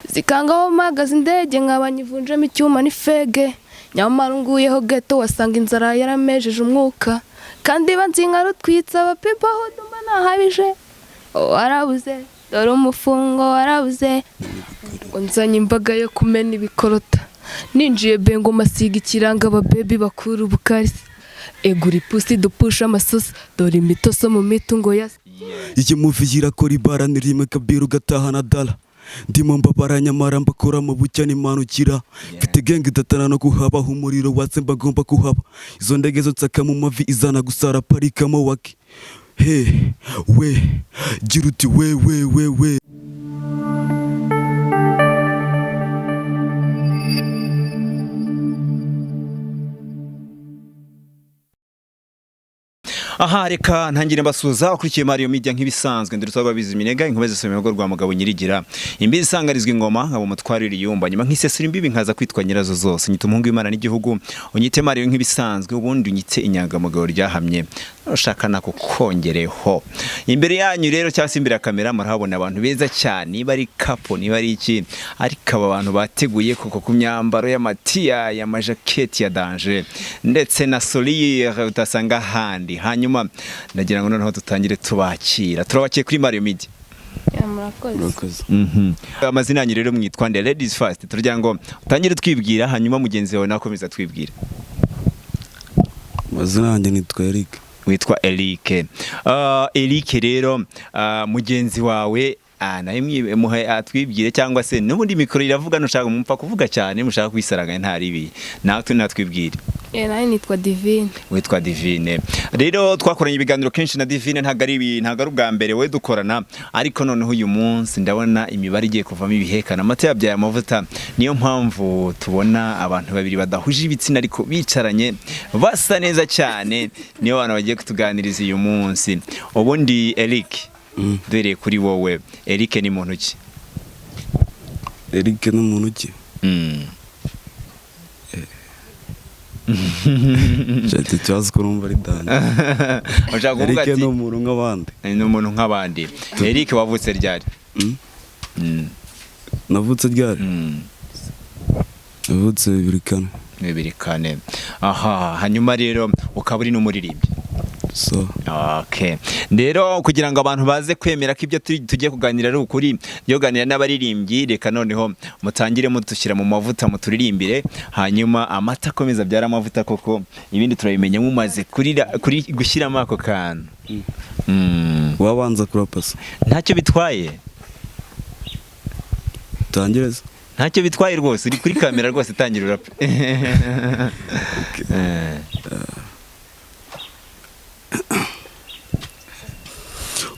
zikangaho mpagaze indege nkabanyivunjemo icyuma n'ifege nyamara nguyeho geto wasanga inzara yaramejeje umwuka kandi banzinga rutwitsa abapipa aho dumba nahabije warabuze dore umufungo warabuze unzanye imbaga yo kumena ibikorota ninjiye bengo masiga ikiranga ababebi bakuru bukarisi egura ipusi dupusha amasosi dore imitoso mu mitungo ya iki muvigira ko ribara nirime kabiru gatahana dala ndimo mbabara nyamara mbakora mu bucya nimanukira mfite genge idatana no kuhabaho umuriro watse mbagomba kuhaba izo ndege zo nsaka mu mavi izana gusara parikamo waki he we gira uti we aha reka ntangire mbasuza ukurikiye Mario Media nk'ibisanzwe ndetse ababizi minega inkomeze somero rwa mugabo nyirigira imbizi isangarizwa ingoma nkabo mutwarira iyumba nyuma nk'isesura imbibi nkaza kwitwa nyirazo zose nyita umuhungu w'Imana n'igihugu unyite Mario nk'ibisanzwe ubundi unyite inyangamugabo ryahamye urashaka nako kongereho imbere yanyu rero cyasimbira kamera murahabona abantu beza cyane bari kapo ni bari iki ariko aba bantu bateguye koko ku myambaro y'amatiya ya majaketi ya danger ndetse na solier utasanga handi hanyuma ndagira ngo noneho tutangire tubakira turabakiye kuri Mario Media murakoze amazina yanyu rero mwitwa nde ladies first turagira ngo utangire twibwira hanyuma mugenzi wawe nakomeza twibwira amazina yanjye nitwa Eric witwa Eric Eric rero mugenzi wawe naye muhe atwibwire cyangwa se n'ubundi mikoro iravuga nushaka mumfa kuvuga cyane mushaka kwisaranga ntaribi natwe natwibwire naye nitwa Divine witwa Divine rero twakoranye ibiganiro kenshi na Divine ntago ari ubwa mbere we dukorana ariko noneho uyu munsi ndabona imibare igiye kuvamo ibihekana amata yabyaye amavuta niyo mpamvu tubona abantu babiri badahuje ibitsina ariko bicaranye basa neza cyane niyo abantu bagiye kutuganiriza uyu munsi ubundi Eric dore kuri wowe Eric ni muntu ki Eric ni muntu ki Chati cyazi ko numva ari dani ushaka kuvuga ati Eric ni umuntu nk'abandi ni umuntu nk'abandi Eric wavutse ryari navutse ryari navutse 2004 aha hanyuma rero ukaba uri n'umuririmbyi so okay rero kugira ngo abantu baze kwemera ko ibyo tugiye kuganira ari ukuri byo ganira n'abaririmbyi reka noneho mutangire mutushyira mu mavuta muturirimbire hanyuma amata akomeza byara amavuta koko ibindi turabimenya mumaze kuri gushyiramo ako kantu wabanza kurapasa ntacyo bitwaye tangireza ntacyo bitwaye rwose uri kuri kamera rwose tangira urapa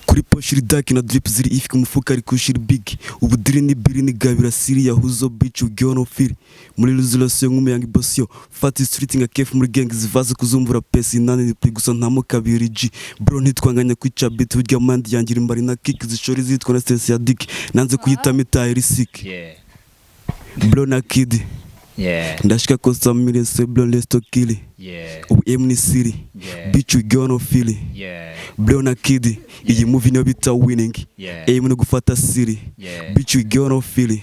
kuri poshiri daki na drip ziri ifika umufuka ari kushiri big ubudiri ni biri ni gabira siri ya huzo bitch ugyono firi muri resolution nk'umuyangi bosio fati street nga kef muri gang zivaze kuzumbura pesi nani gusa ntamo kabiri G bro ntitwanganya kwica beat burya mandi yangira imbari na kick zishori zitwa na stress ya dick nanze kuyita mitairi sick bro na kid ndashika kosa mire se bro lesto kili ubu emni city bitch ugyono fili bro na kid iyi movie no bita winning aim no gufata city bitch ugyono fili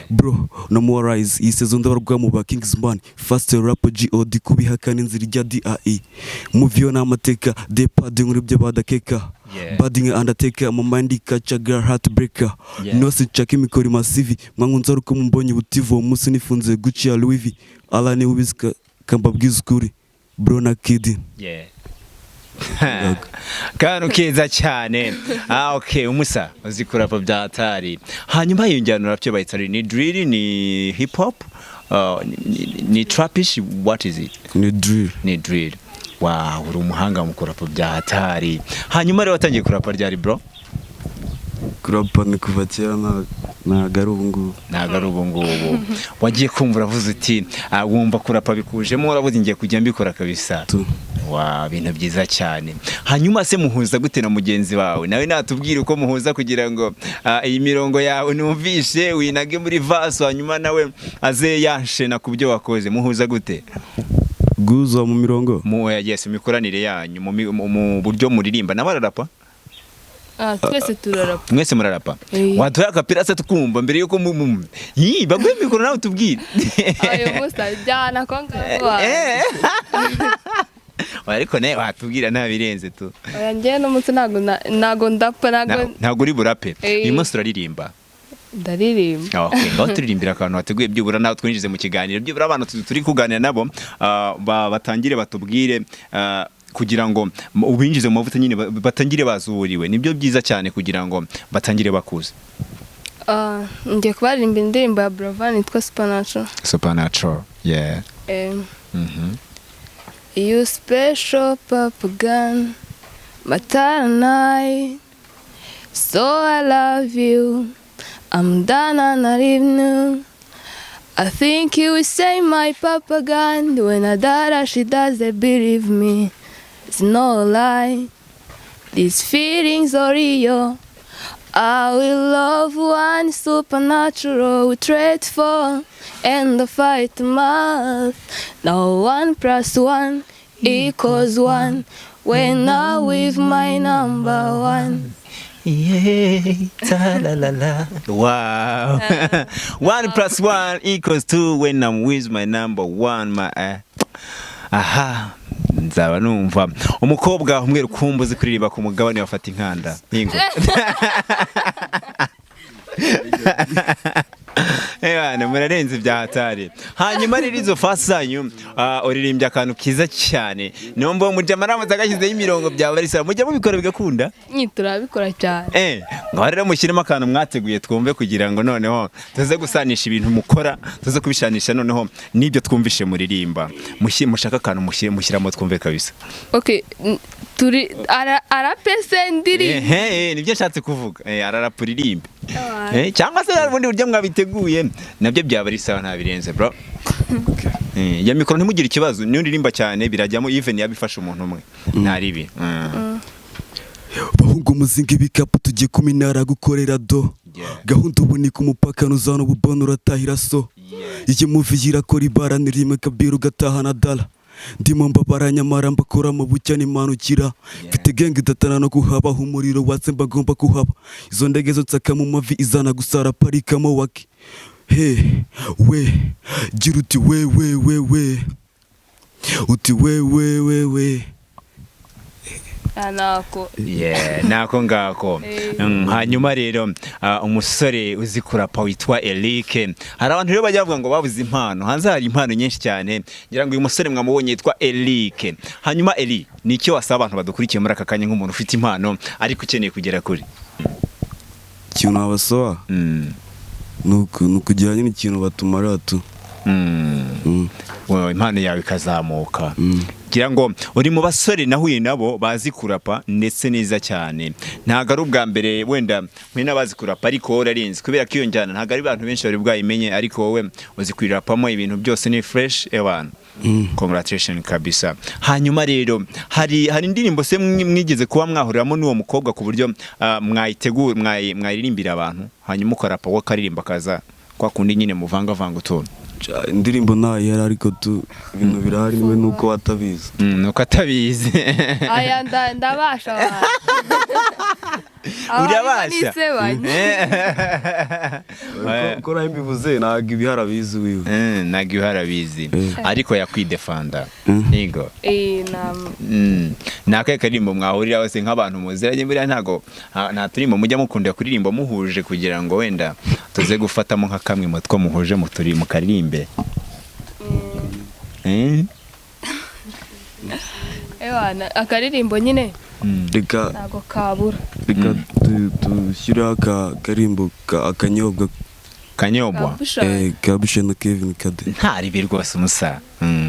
bro no more rise iyi season ndabarwa mu ba Kingsman fast rap god kubihakana inzira ijya DAE movie yo n'amateka de padding uribye badakeka Budding undertaker mu mind catcher girl heartbreaker no se chaki mikori massive mwangunza ruko mumbonye butivo musi nifunze Gucci ya Louis V ala ni ubizika kambabwiza ukuri bro na kid kano keza cyane okay umusa uzikurapa byatari hanyuma yonjyana rapyo bayitari ni drill ni hip hop ni trapish what is it ni drill wow uri umuhanga mu kurapa byatari hanyuma rero watangiye kurapa ryari bro kurapa ni kuva kera nagarungu wagiye kumva uravuze uti wumva kurapa bikujemo uravuze ngiye kujya mbikora kabisa wa bintu byiza cyane hanyuma se muhuza gute na mugenzi wawe nawe natubwire uko muhuza kugira ngo iyi mirongo yawe numvishe winage muri vaso hanyuma nawe aze yanshena kubyo wakoze muhuza gute guza mu mirongo yes mikoranire yanyu mu buryo muririmba nabararapa twese turarapa. Mwese murarapa. Waduha akapira se tukumva mbere yuko baguhe mikoro nawe tubwire. Ayo musa jana konga. Ariko ne watubwira ntabirenze tu. Oya njye n'umunsi nago ndapa ntago uri burape. Uyu munsi turaririmba. Ndaririmba. Okay, ngaho turirimbira akantu wateguye byibura nawe twinjize mu kiganiro. Byibura abantu turi kuganira nabo batangire batubwire kugira ngo ubinjize mu mavuta nyine batangire bazuriwe. Nibyo byiza cyane kugira ngo batangire bakuze. Ngiye kubaririmba indirimbo ya Bravan yitwa Supernatural. Supernatural, yeah. You special papa gun, maternal, so I love you. I'm done and I leave new. I think you will say my papa gun. When I die, she doesn't believe me. It's no lie. These feelings are real. I will love one supernatural. We trade for and the fight math. Now 1 + 1 = 1. When I'm with my number one. Yeah, la la la. Wow. 1 + 1 = 2 when I'm with my number one. Aha. Nzaba numva umukobwa umwe rukumbuzi kuririmba ku mugabane wafata inkanda ningo. Ewana murarenze bya hatari. Hanyuma rero izo fasi zanyu uririmbya akantu kiza cyane. Nombo mujya maramaza agashyizeho imirongo byawe ari sara mujya mubikora bigakunda? Turabikora cyane. Ngaho rero mushyiremo akantu mwateguye twumve kugira ngo noneho tuze gusanisha ibintu mukora, tuze kubishanisha noneho nibyo twumvishe muririmba. Mushaka akantu mushyiramo twumve kabisa. Okay, turi arapese ndiri. Nibyo nshatse kuvuga. Ararapuririmba. Cyangwa se ubundi buryo mwabiteguye nabyo byaba ari sawa ntabirenze bro. Ya mikoro ntimugire ikibazo niyo ndirimba cyane birajyamo even yabifasha umuntu umwe ntaribi. Bahungu muzinga ibikapu tugiye kuminara gukorera do. Gahunda ubunika umupaka nuzana ububona uratahira so. Iyi movie yirakora ibara nirime kabiru gatahana dala. Ndimo mbabara nyamara mbakora mu bucya n'imanukira. Mfite genge idatana no kuhaba umuriro watse mbagomba kuhaba. Izo ndege zo tsaka mu mavi izana gusara parikamo waki. We gira uti we uti we nako nako ngako. Hanyuma rero umusore uzi kurapa witwa Eric. Hari abantu rero bajya bavuga ngo babuze impano. Hanze hari impano nyinshi cyane. Ngira ngo uyu musore mwamubonye yitwa Eric. Hanyuma Eli nicyo wasaba abantu badukurikiye muri aka kanya nk'umuntu ufite impano ariko ukeneye kugera kuri ikintu abasoa nukujyanye n'ikintu batumara tu impano yawe ikazamuka. Ngira ngo uri mu basore nahuye nabo bazi kurapa ndetse neza cyane. Ntago ari ubwa mbere wenda mwe nabazi kurapa ariko urarinzi kubera ko iyo njyana ntago ari abantu benshi bari bwayimenye ariko wowe uzi kwirapamo ibintu byose ni fresh ebana. Congratulations kabisa. Hanyuma rero hari indirimbo se mwigeze kuba mwahuriramo n'uwo mukobwa ku buryo mwayitegura mwayirimbira abantu hanyuma ukarapa wo karirimba kaza kwa kundi nyine muvanga utuntu? Indirimbo nayo yari ariko tu ibintu birahari niwe nuko watabizi. Nuko atabizi. Aya ndabasha. Urabasha. Ko nayo mbivuze ntago ibiharabizi wiwe. Ntago ibiharabizi ariko yakwidefanda. Nigo. Nakaye karimbo mwahurira wese nk'abantu muziranye muri ntago nta turimo mujya mukunda kuririmba muhuje kugira ngo wenda tuze gufatamo nka kamwe mu two muhuje mu turi mu karirimbe. Akaririmbo nyine reka ntago kabura. Reka dushyira akarimbo akanyobwa kanyobwa ka Bushari na Kevin Kade. Ntaribi rwose umusa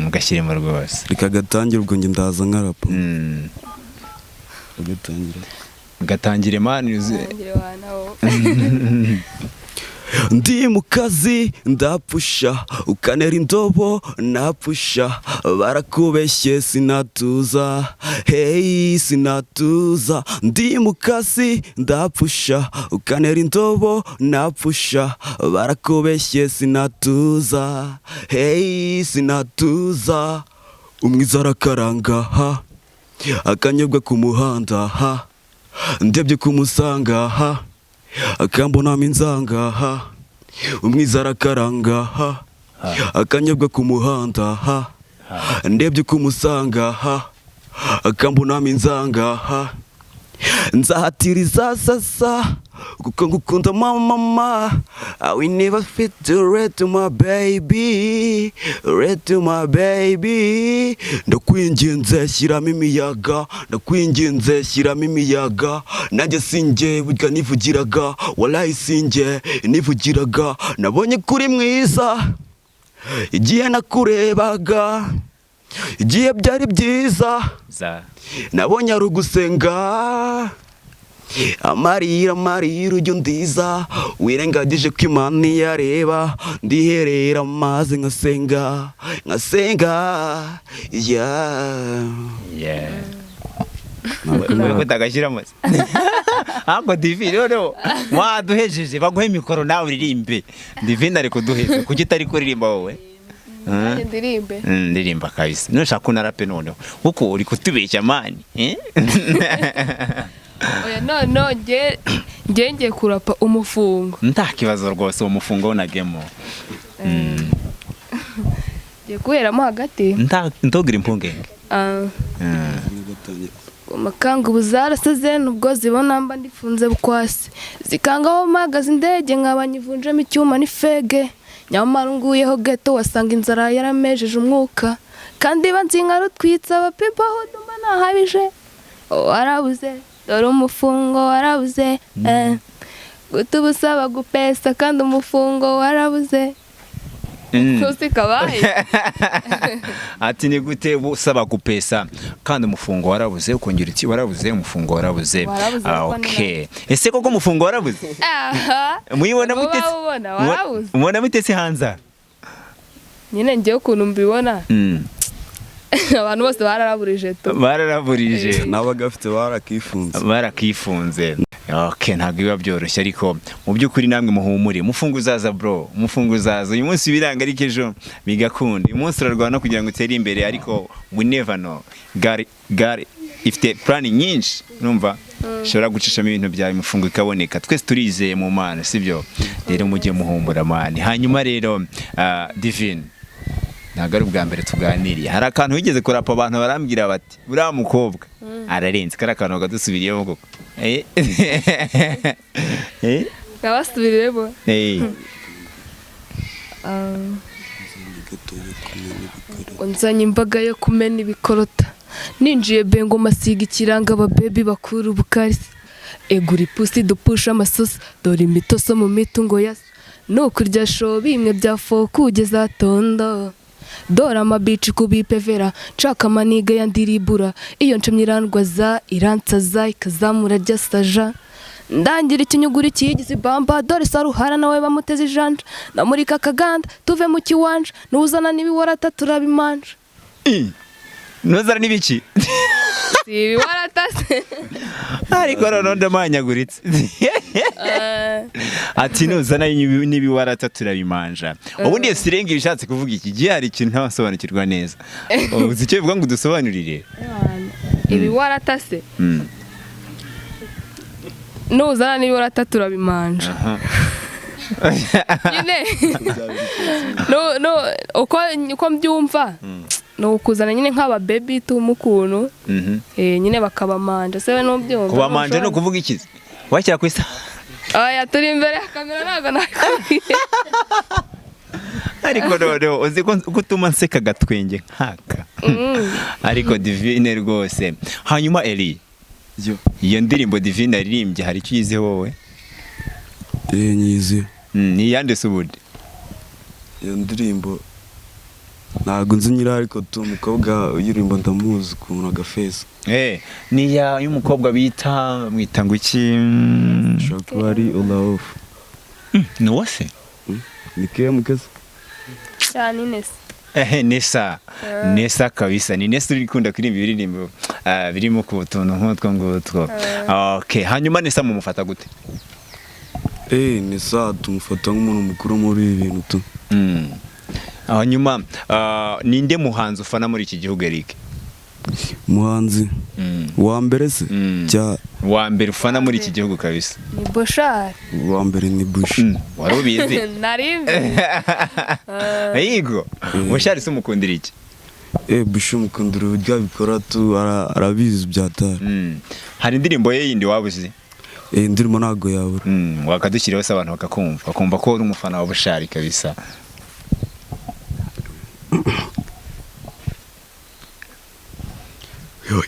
ugashyiremo rwose. Reka gatangira ubwo nge ndaza nkarapa. Gatangire mani Ndi mu kazi ndapfusha ukanera indobo napfusha barakubeshye sinatuza sinatuza. Ndi mu kazi ndapfusha ukanera indobo napfusha barakubeshye sinatuza sinatuza. Umwiza arakaranga akanyobwa ku muhanda ndebye kumusanga ha akambonamo inzanga ha umwiza arakaranga ha akanyabwa ku muhanda ha ndebye kumusanga ha akambonamo inzanga ha nzahatiriza sasa kuko ngukunda mama I will never fit to red to my baby red to my baby ndakwinginze shyiramo imiyaga ndakwinginze shyiramo imiyaga nanjye sinjye burya nivugiraga wallahi sinjye nivugiraga nabonye kuri mwiza igihe nakurebaga igihe byari byiza nabonye ari ugusenga amarira ujya undiza wirengagije ko Imana iyareba ndiherera maze nkasenga utagashyiramo ahubwo divine noneho waduhejeje baguhe mikoro nawe uririmbe divine ari kuduheza kuki utari kuririmba wowe ndirimba kabisa nushaka unarape noneho kuko uri kutubeshya mani oya no ngiye kurapa umufungo nta kibazo rwose uwo mufungo unagemo ngiye guheramo hagati ntugire impungenge amakanga ubu zarasaze nubwo zibona mba ndifunze bukwasi zikangaho mpagaze indege nkaba nyivunjemo icyuma n'ifege nyamara nguyeho geto wasanga inzara yaramejeje umwuka kandi banzinga rutwitsa abapipa aho dumba nahabije warabuze dore umufungo warabuze guta ubusaba gupesa kandi umufungo warabuze kusi kabaye ati ni gute usaba gupesa kandi umufungo warabuze ukongera iki warabuze umufungo warabuze okay ese koko umufungo warabuze muyibona mutese mubona mutese hanza nyine ngiye ukuntu mbibona abantu bose bararaburije n'abagafite barakifunze okay ntabwo biba byoroshye ariko mu by'ukuri namwe muhumure umufungo uzaza bro umufungo uzaza uyu munsi biranga ariko ejo bigakunda uyu munsi urarwana kugira ngo utere imbere ariko we never know gari ifite plan nyinshi numva shora gucishamo ibintu byawe umufungo ikaboneka twese turizeye mu Mana sibyo rero mujye muhumbura mani hanyuma rero divine ntabwo ari ubwa mbere tuganiriye hari akantu wigeze kurapa abantu barambwira bati buriya mukobwa ararenze kari akantu kadusubiriyeho koko kabasubiriyemo nzanye imbaga yo kumena ibikorota ninjiye bengo masiga ikiranga ababebi bakura ubukarisi egura ipusi dupusha amasosa dore imitoso mu mitungo yasa nukurya show bimwe bya foku ugeza tondo dora amabici kubipevera nshaka amaniga ya ndiribura iyo ncomye irandwaza iransaza ikazamura rya saja ndangira ikinyuguri kiyigize bamba dore saruhara nawe bamuteze ijanja namurika akaganda tuve mu kiwanja nuzana n'ibiwarata turabimanja nuzana n'ibiki si ibiwarata se ariko noneho ndamanyaguritse ati nuzana n'ibiwarata turabimanja ubundi sirenga ibishatse kuvuga iki gihe hari ikintu ntabasobanukirwa neza uzi icyo bivuga ngo udusobanurire ibiwarata se nuzana n'ibiwarata turabimanja nyine uko mbyumva ni ukuzana nyine nk'ababebi tuma ukuntu nyine bakabamanja se we n'ubyumva kubamanja ni ukuvuga iki washyira ku isaha oya turi imbere ya kamera ntabwo nakubwiye ariko noneho uzi ko utuma nseka agatwenge nkaka ariko divine rwose hanyuma Eli iyo ndirimbo divine aririmbye hari icyo uyiziho wowe nyizi ni yandese ubundi iyo ndirimbo ntabwo nzi nyira ariko tu umukobwa uyiririmba ndamuzi ukuntu agafeza ni y'umukobwa mwita ngo iki shaka ari Olaf ni wose ni kemukeza cyane Nesa kabisa ni Nesa urikunda kuririmba ibiririmbo birimo ku tuntu nk'utwo ngutwo okay hanyuma Nesa mumufata gute Nesa tumufata nk'umuntu mukuru muri ibi bintu tu hanyuma ninde muhanzi ufana muri iki gihugu Eric Muhanzi wa mbere se cya wa mbere ufana muri iki gihugu kabisa ni Bushari. wa mbere ni Bushari. wari ubizi Narimbi. Yego Bushari se umukundira iki? Bushari mukundira uburyo abikora tu arabizi byatara. Hari indirimbo ye yindi wabuze? Indirimbo ntago yabura. Wakadushyiraho se abantu bakumva ko uri umufana wa Bushari kabisa.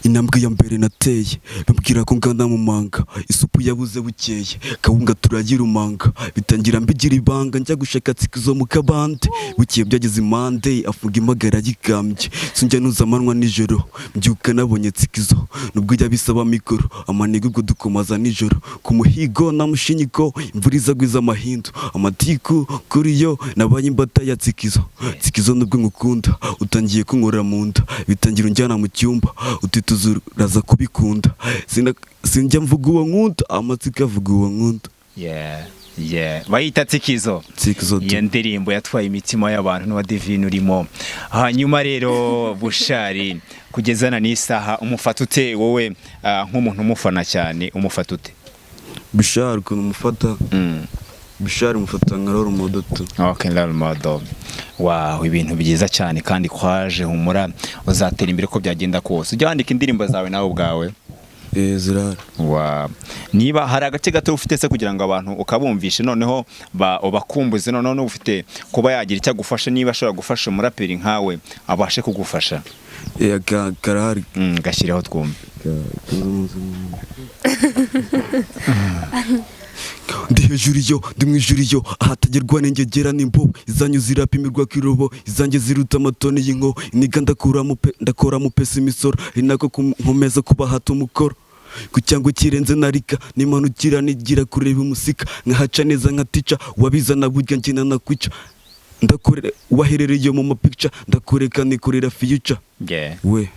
Intambwe ya mbere nateye bambwira ko ngana mu manga, isupu yabuze bukeye, kawunga turagira umanga, bitangira mbigira ibanga njya gushaka tsikizo mu kabande, bukeye byageze impande afunga imagara yigambye, sinjya nuza amanwa nijoro mbyuka nabonye tsikizo, nubwo yabisaba mikoro amanigo ubwo dukomaza nijoro, ku muhigo namushinyiko imvura izagwiza amahindu, amatiku kuri yo nabaye imbata ya tsikizo, tsikizo nubwo ngukunda utangiye kunkorera mu nda, bitangira unjyana mu cyumba utituzuraza kubikunda, sinjya mvuga uwo nkunda amatsiko avuga uwo nkunda. Bayita tsikizo. Iyo ndirimbo yatwaye imitima y'abantu n'uwa Divine urimo. Hanyuma rero Bushari kugezana n'isaha umufata ute wowe nk'umuntu umufana cyane umufata ute? Bushari ukuntu umufata Bushari mufata nka role model tu. Okay, role model. Wow, ibintu byiza cyane kandi kwaje humura uzatera imbere ko byagenda kose. Ujya wandika indirimbo zawe nawe ubwawe? Zirara. Wow. Niba hari agace gato ufite se kugira ngo abantu ukabumvishe noneho bakumbuze noneho ufite kuba yagira icyo gufasha, niba ashobora gufasha umuraperi nkawe abashe kugufasha. Karahari. Gashyireho twumve. Ndi hejuru yo ndi mu ijuru yo ahatagerwa n'ingegera n'imbobo, izanyu zirapimirwa kirobo, izanjye ziruta amatoni y'inko, iniga ndakora mu pesa imisoro, ari nako nkomeza kuba hato umukoro, ku cyango kirenze narika nimanukira nigira kureba umusika, nkahaca neza nkatica wabizana burya njye nakwica, ndakorera waherereye mu mapicture, ndakoreka nikorera future. We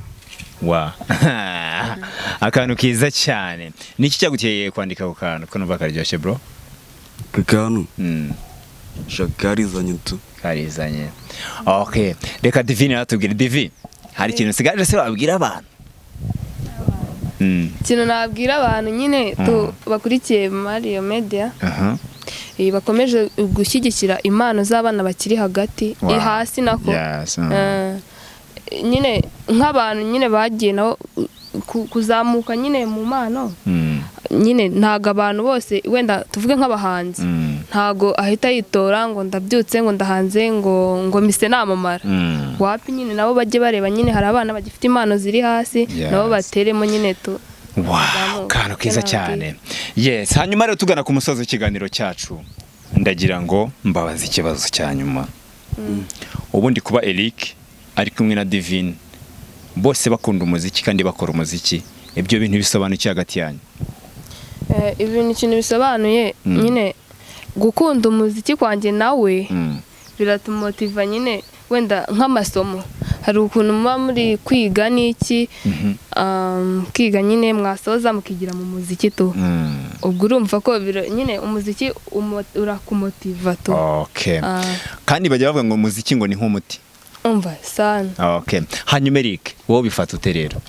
akantu kiza cyane. Niki cyaguteye kwandika ako kantu ko numva karyoshye bro? Kakanu shakarizanye tu karizanye. Okay, reka Divine atubwire. Divine, hari ikintu sigaje se wabwira abantu? Ikintu nabwira abantu nyine bakurikiye Mario Media, bakomeje gushyigikira impano z'abana bakiri hagati hasi nako. Nyine nk'abantu nyine bagiye nabo kuzamuka nyine mu mano, nyine ntago abantu bose wenda tuvuge nk'abahanzi ntago ahita yitora ngo ndabyutse ngo ndahanze ngo mise namamara, wapi nyine nabo bajye bareba nyine hari abana bagifite impano ziri hasi nabo bateremo nyine tu. Wow, kantu kiza cyane. Yes, hanyuma rero tugana ku musozo w'ikiganiro cyacu ndagira ngo mbabaze ikibazo cya nyuma. Ubundi kuba Eric ari kumwe na Divine bose bakunda umuziki kandi bakora umuziki, ibyo bintu bisobanuye hagati yanyu? Ibintu ikintu bisobanuye nyine gukunda umuziki kwanjye nawe biratumotiva nyine, wenda nk'amasomo hari ukuntu muba muri kwiga n'iki, kwiga nyine mwasoza mukigira mu muziki tu, ubwo urumva ko nyine umuziki urakumotiva tu. Okay. Kandi bajya bavuga ngo umuziki ngo ni nk'umuti. Umva sana. Okay. Hanyuma Eric wowe bifata ute rero?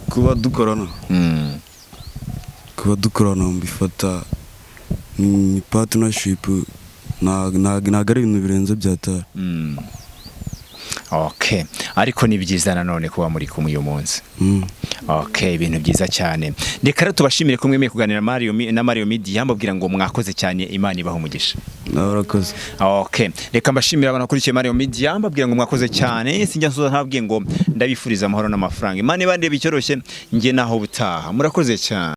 Kuba dukorana mbifata ni partnership, ntago ari ibintu birenze byatara. Okay, ariko ni byiza nanone kuba muri kumwe uyu munsi. Okay, ibintu byiza cyane. Reka rero tubashimire ko mwemeye kuganira na Mario Media, mbabwira ngo mwakoze cyane, Imana ibaho umugisha. Urakoze. Okay, reka mbashimire abantu bakurikiye Mario Media, mbabwira ngo mwakoze cyane, sinjya nsoza ntabwiye ngo ndabifuriza amahoro n'amafaranga, Imana ibandebe icyoroshye njye naho butaha. Murakoze cyane.